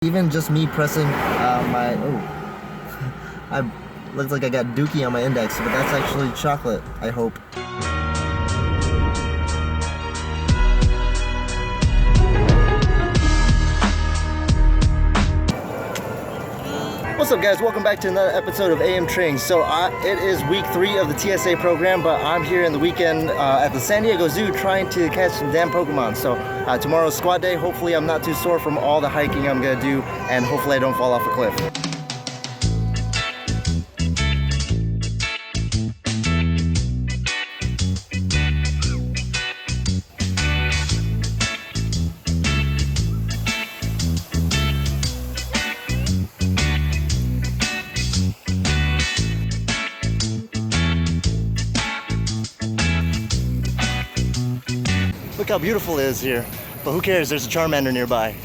Even just me pressing my, I looks like I got dookie on my index, but that's actually chocolate, I hope. What's up guys, welcome back to another episode of AM Training. So it is week 3 of the TSA program, but I'm here in the weekend at the San Diego Zoo trying to catch some damn Pokemon. So tomorrow's squad day. Hopefully I'm not too sore from all the hiking I'm gonna do, and hopefully I don't fall off a cliff. Look how beautiful it is here, but who cares, there's a Charmander nearby.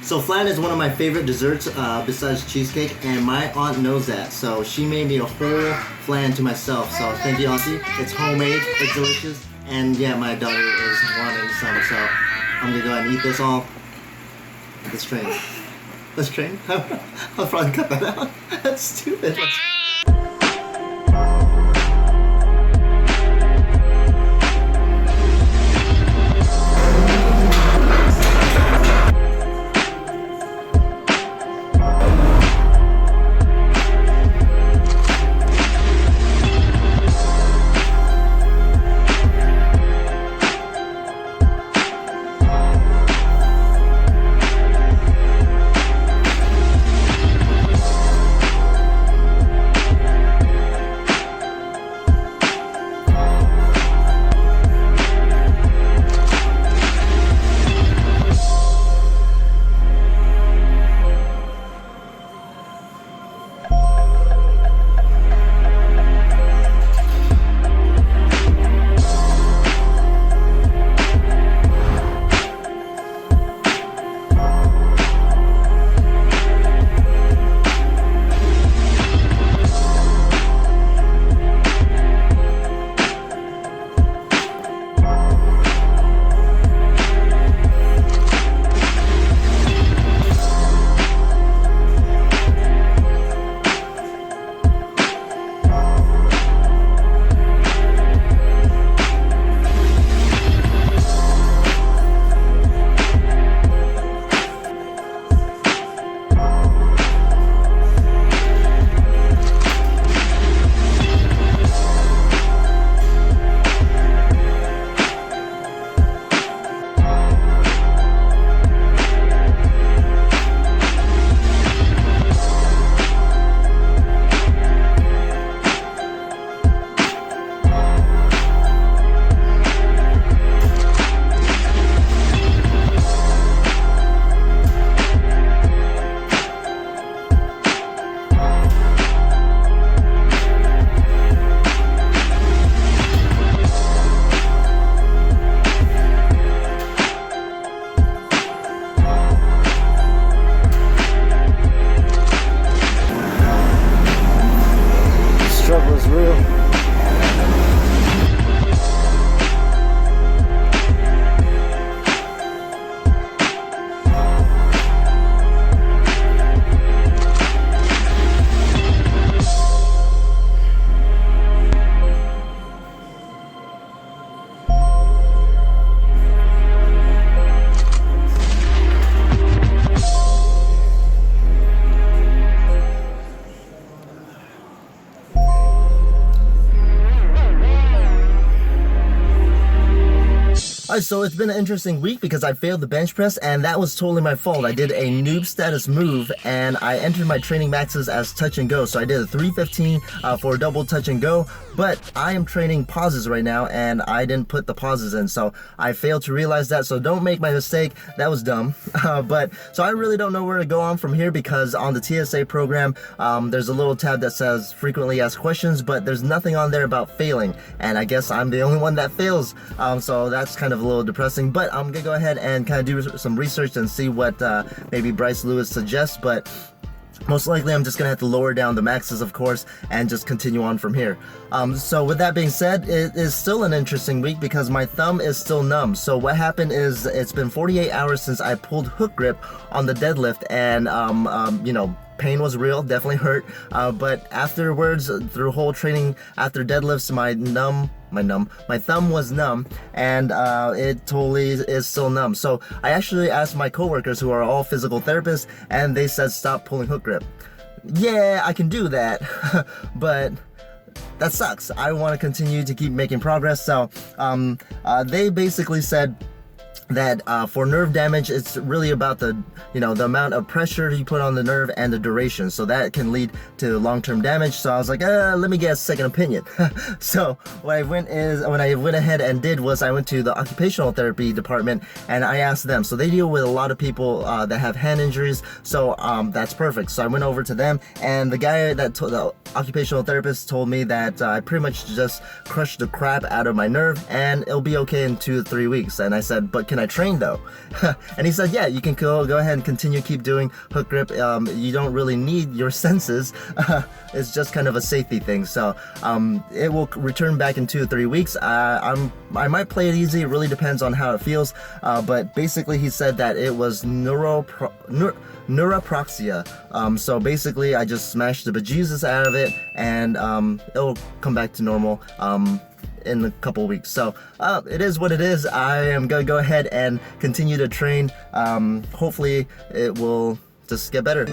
So flan is one of my favorite desserts besides cheesecake, and my aunt knows that, so she made me a whole flan to myself. So thank you, auntie. It's homemade, it's delicious, and yeah, my daughter is wanting some, so I'm gonna go ahead and eat this all. Let's train. Let's train? I'll probably cut that out. That's stupid. Alright, so it's been an interesting week because I failed the bench press, and that was totally my fault. I did a noob status move, and I entered my training maxes as touch and go. So I did a 315 for a double touch and go, but I am training pauses right now, and I didn't put the pauses in, so I failed to realize that. So don't make my mistake. That was dumb. But so I really don't know where to go on from here, because on the TSA program, there's a little tab that says frequently asked questions, but there's nothing on there about failing, and I guess I'm the only one that fails. So that's kind of a little depressing, but I'm gonna go ahead and kind of do some research and see what maybe Bryce Lewis suggests. But most likely I'm just gonna have to lower down the maxes, of course, and just continue on from here. So with that being said, it is still an interesting week because my thumb is still numb. So what happened is, it's been 48 hours since I pulled hook grip on the deadlift, and you know, pain was real, definitely hurt, but afterwards, through whole training after deadlifts, my thumb was numb, and it totally is still numb. So I actually asked my coworkers, who are all physical therapists, and they said stop pulling hook grip. Yeah, I can do that, but that sucks. I want to continue to keep making progress. So they basically said that for nerve damage, it's really about the the amount of pressure you put on the nerve and the duration, so that can lead to long-term damage. So I was like, let me get a second opinion. So what I went ahead and did was, I went to the occupational therapy department, and I asked them. So they deal with a lot of people that have hand injuries, so that's perfect. So I went over to them, and the guy the occupational therapist told me that I pretty much just crushed the crap out of my nerve, and it'll be okay in 2 to 3 weeks. And I said, but can I train though? And he said, yeah, you can go ahead and keep doing hook grip. You don't really need your senses. It's just kind of a safety thing. So it will return back in 2 to 3 weeks. I might play it easy. It really depends on how it feels. But basically, he said that it was neuropraxia. So basically, I just smashed the bejesus out of it, and it'll come back to normal in a couple weeks. So it is what it is. I am gonna go ahead and continue to train. Hopefully it will just get better.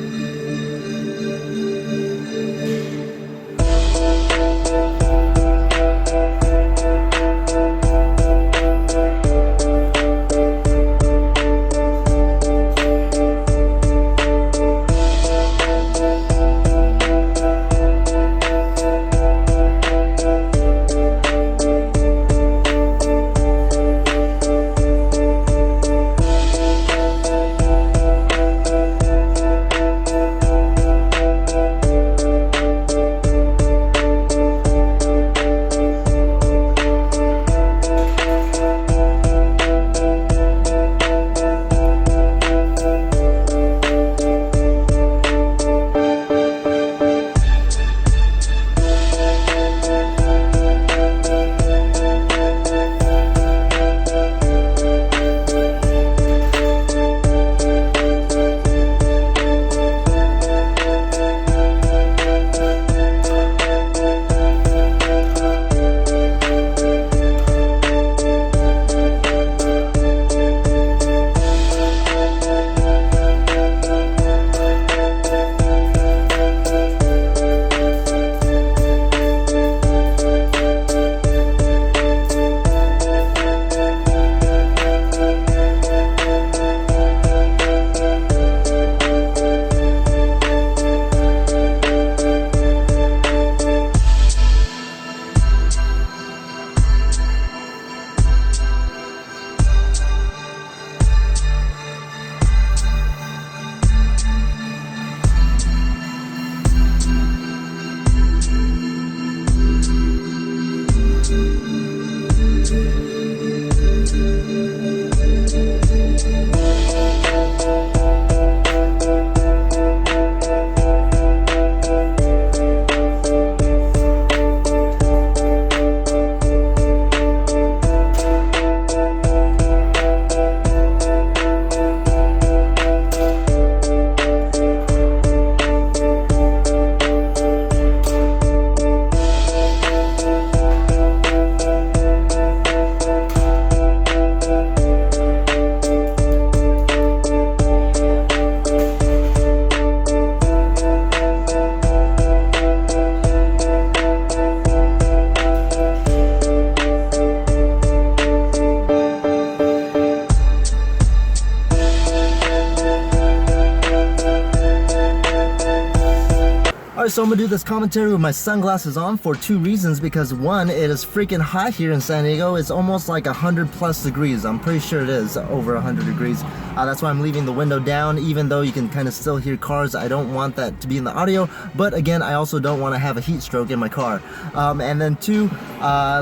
Alright, so I'm gonna do this commentary with my sunglasses on for 2 reasons. Because one, it is freaking hot here in San Diego. It's almost like 100+ degrees. I'm pretty sure it is over 100 degrees. That's why I'm leaving the window down, even though you can kind of still hear cars. I don't want that to be in the audio, but again, I also don't want to have a heat stroke in my car. And then 2,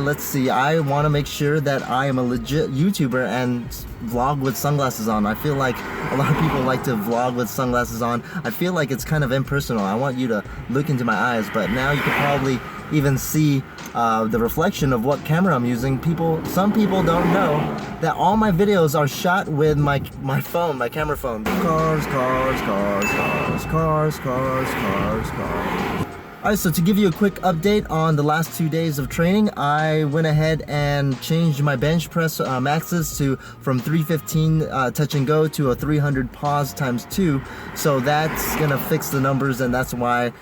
let's see, I want to make sure that I am a legit YouTuber and vlog with sunglasses on. I feel like a lot of people like to vlog with sunglasses on. I feel like it's kind of impersonal. I want you to look into my eyes, but now you can probably even see the reflection of what camera I'm using. Some people don't know that all my videos are shot with my phone, my camera phone. Cars, cars, cars, cars, cars, cars, cars, cars. Alright, so to give you a quick update on the last 2 days of training, I went ahead and changed my bench press maxes from 315 touch and go to a 300 pause times 2. So that's gonna fix the numbers, and that's why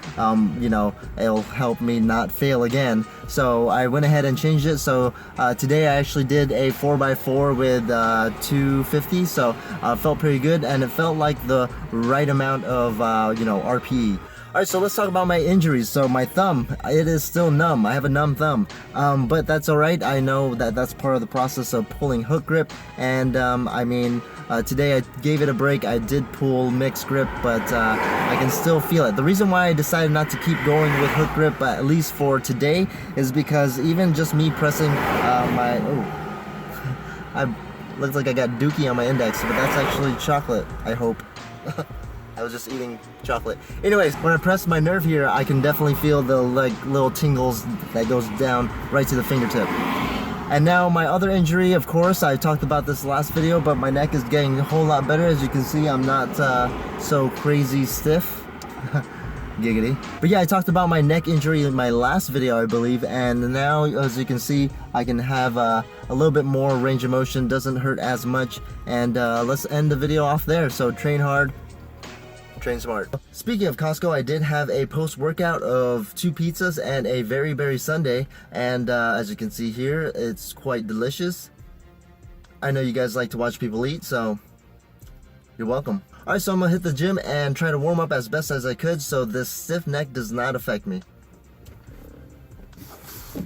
you know, it'll help me not fail again. So I went ahead and changed it. So today I actually did a 4x4 with 250, so felt pretty good, and it felt like the right amount of you know, RPE. Alright, so let's talk about my injuries. So my thumb, it is still numb. I have a numb thumb, but that's alright. I know that that's part of the process of pulling hook grip, and I mean, today I gave it a break. I did pull mixed grip, but I can still feel it. The reason why I decided not to keep going with hook grip, at least for today, is because even just me pressing I looks like I got dookie on my index, but that's actually chocolate, I hope. I was just eating chocolate. Anyways, when I press my nerve here, I can definitely feel the like little tingles that goes down right to the fingertip. And now my other injury, of course, I talked about this last video, but my neck is getting a whole lot better. As you can see, I'm not so crazy stiff. Giggity. But yeah, I talked about my neck injury in my last video, I believe, and now, as you can see, I can have a little bit more range of motion, doesn't hurt as much, and let's end the video off there. So train hard, train smart. Speaking of Costco, I did have a post-workout of 2 pizzas and a very berry sundae, and as you can see here, it's quite delicious. I know you guys like to watch people eat, so you're welcome. Alright, so I'm gonna hit the gym and try to warm up as best as I could so this stiff neck does not affect me.